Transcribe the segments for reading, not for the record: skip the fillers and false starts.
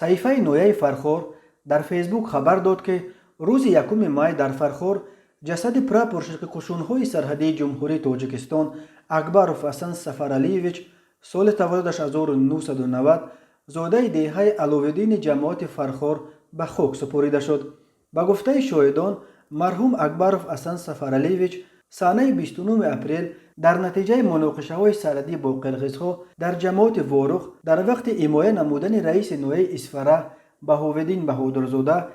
صحیفه نویه فرخور در فیسبوک خبر داد که روز 1 مای در فرخور جسد پرپرشق قشون‌های سرحدی جمهوری تاجیکستان اکبروف حسن سفرعلیویچ سال تولدش 1990 زاده دهه علاوالدین جماعت فرخور به خاک سپریده شد. به گفته شاهدان مرحوم اکبروف حسن سفرعلیویچ سانه 29 اپریل در نتیجه مناقشه های سرحدی با قرقیزها در جماعت واروخ در وقت حمایه نمودن رئیس نوعی اسفره بهاوالدین بهادرزاده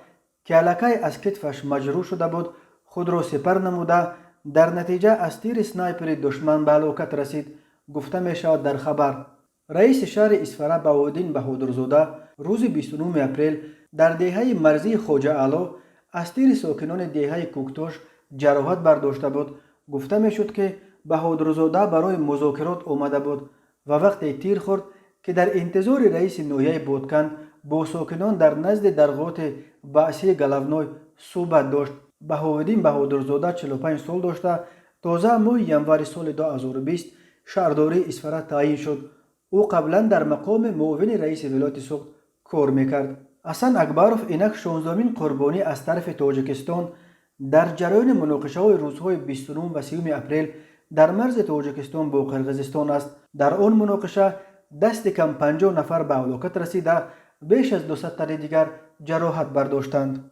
که علکه از کتفش مجروح شده بود خود را سپر نموده در نتیجه از تیر سنایپر دشمن به هلاکت رسید گفته می شود در خبر. رئیس شهر اسفره بهاوالدین بهادرزاده روز 29 اپریل در دهه مرزی خواجه علا از تیر ساکنان دهه کوکتاش جراحت برداشته بود. گفته می شد که بهادرزاده برای مذاکرات آمده بود و وقتی تیر خورد که در انتظار رئیس نوحه بودکن با ساکنان در نزد درگاه بعثی گلونای صحبت داشت. بهاوالدین بهادرزاده 45 سال داشته تازه ماه ینوری سال 2020 شهرداری اسفره تعیین شد. او قبلا در مقام معاون رئیس ولایت سوخت کار میکرد. حسن اکبروف اینک 16مین قربانی از طرف تاجیکستان در جریان مناقشه های روزهای 29 و 30 اپریل در مرز تاجیکستان با قرقیزستان است. در آن مناقشه دست کم 50 نفر به هلاکت رسیده بیش از 200 تن دیگر جراحت برداشتند.